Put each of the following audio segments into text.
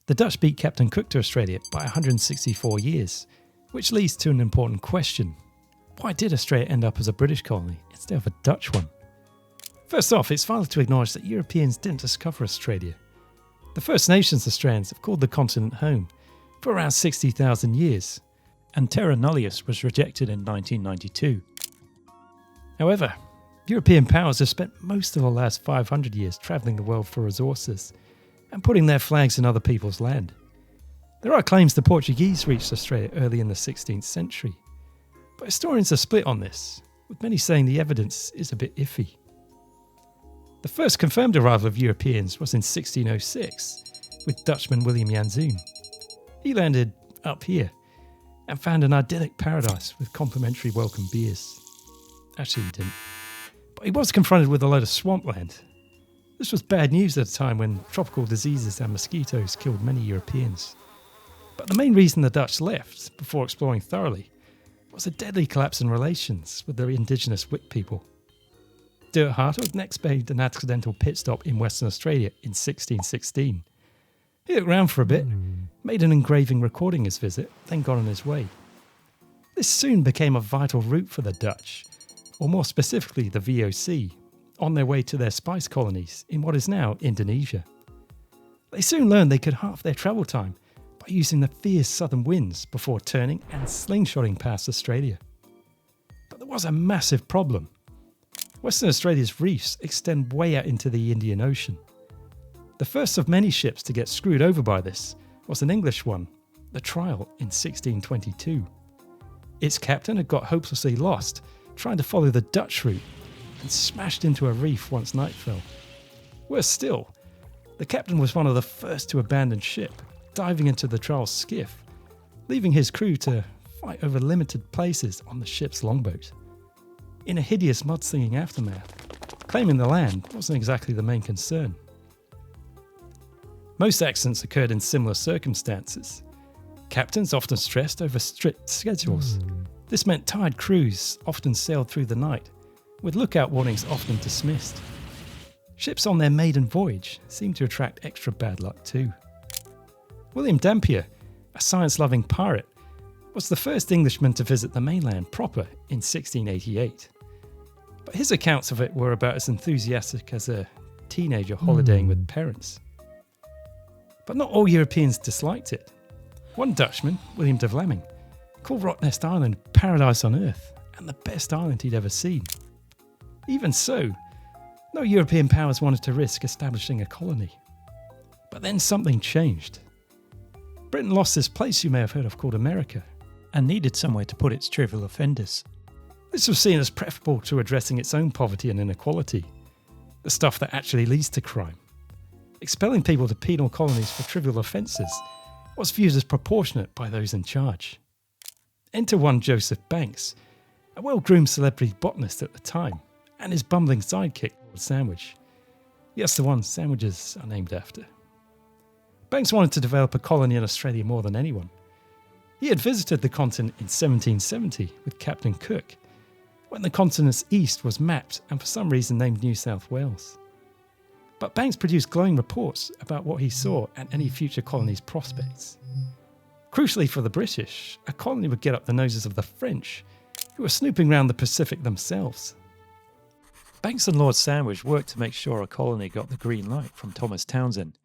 The Dutch beat Captain Cook to Australia by 164 years, which leads to an important question. Why did Australia end up as a British colony instead of a Dutch one? First off, it's vital to acknowledge that Europeans didn't discover Australia. The First Nations Australians have called the continent home for around 60,000 years, and terra nullius was rejected in 1992. However, European powers have spent most of the last 500 years travelling the world for resources and putting their flags in other people's land. There are claims the Portuguese reached Australia early in the 16th century, but historians are split on this, with many saying the evidence is a bit iffy. The first confirmed arrival of Europeans was in 1606 with Dutchman William Janszoon. He landed up here and found an idyllic paradise with complimentary welcome beers. Actually, he didn't. But he was confronted with a load of swampland. This was bad news at a time when tropical diseases and mosquitoes killed many Europeans. But the main reason the Dutch left, before exploring thoroughly, was a deadly collapse in relations with their indigenous Wik people. Stuart Hartog next made an accidental pit stop in Western Australia in 1616. He looked around for a bit, made an engraving recording his visit, then got on his way. This soon became a vital route for the Dutch, or more specifically the VOC, on their way to their spice colonies in what is now Indonesia. They soon learned they could halve their travel time by using the fierce southern winds before turning and slingshotting past Australia. But there was a massive problem. Western Australia's reefs extend way out into the Indian Ocean. The first of many ships to get screwed over by this was an English one, the Trial, in 1622. Its captain had got hopelessly lost trying to follow the Dutch route and smashed into a reef once night fell. Worse still, the captain was one of the first to abandon ship, diving into the Trial's skiff, leaving his crew to fight over limited places on the ship's longboat. In a hideous mudslinging aftermath, claiming the land wasn't exactly the main concern. Most accidents occurred in similar circumstances. Captains often stressed over strict schedules. This meant tired crews often sailed through the night, with lookout warnings often dismissed. Ships on their maiden voyage seemed to attract extra bad luck too. William Dampier, a science-loving pirate, was the first Englishman to visit the mainland proper in 1688. But his accounts of it were about as enthusiastic as a teenager holidaying with parents. But not all Europeans disliked it. One Dutchman, William de Vlaming, called Rottnest Island paradise on earth and the best island he'd ever seen. Even so, no European powers wanted to risk establishing a colony. But then something changed. Britain lost this place you may have heard of called America and needed somewhere to put its trivial offenders. This was seen as preferable to addressing its own poverty and inequality, the stuff that actually leads to crime. Expelling people to penal colonies for trivial offences was viewed as proportionate by those in charge. Enter one Joseph Banks, a well-groomed celebrity botanist at the time, and his bumbling sidekick, Lord Sandwich. Yes, the one sandwiches are named after. Banks wanted to develop a colony in Australia more than anyone. He had visited the continent in 1770 with Captain Cook, when the continent's east was mapped and for some reason named New South Wales. But Banks produced glowing reports about what he saw and any future colony's prospects. Crucially for the British, a colony would get up the noses of the French, who were snooping around the Pacific themselves. Banks and Lord Sandwich worked to make sure a colony got the green light from Thomas Townsend,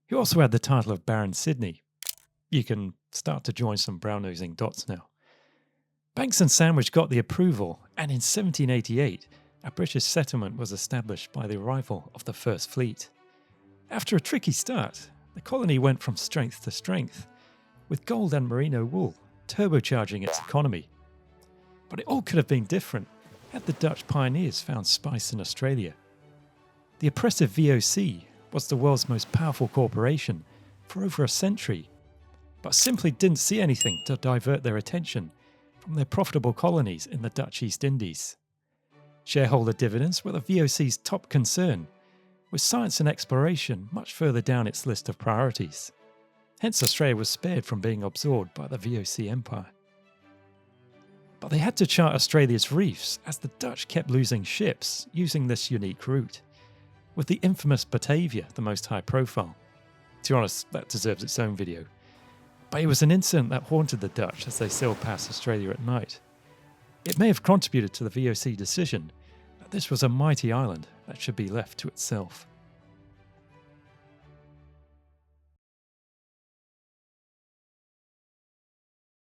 who also had the title of Baron Sydney. You can start to join some brown-nosing dots now. Banks and Sandwich got the approval, and in 1788, a British settlement was established by the arrival of the First Fleet. After a tricky start, the colony went from strength to strength, with gold and merino wool turbocharging its economy. But it all could have been different had the Dutch pioneers found spice in Australia. The oppressive VOC was the world's most powerful corporation for over a century, but simply didn't see anything to divert their attention from their profitable colonies in the Dutch East Indies. Shareholder dividends were the VOC's top concern, with science and exploration much further down its list of priorities. Hence Australia was spared from being absorbed by the VOC empire. But they had to chart Australia's reefs as the Dutch kept losing ships using this unique route, with the infamous Batavia the most high profile. To be honest, that deserves its own video. But it was an incident that haunted the Dutch as they sailed past Australia at night. It may have contributed to the VOC decision that this was a mighty island that should be left to itself.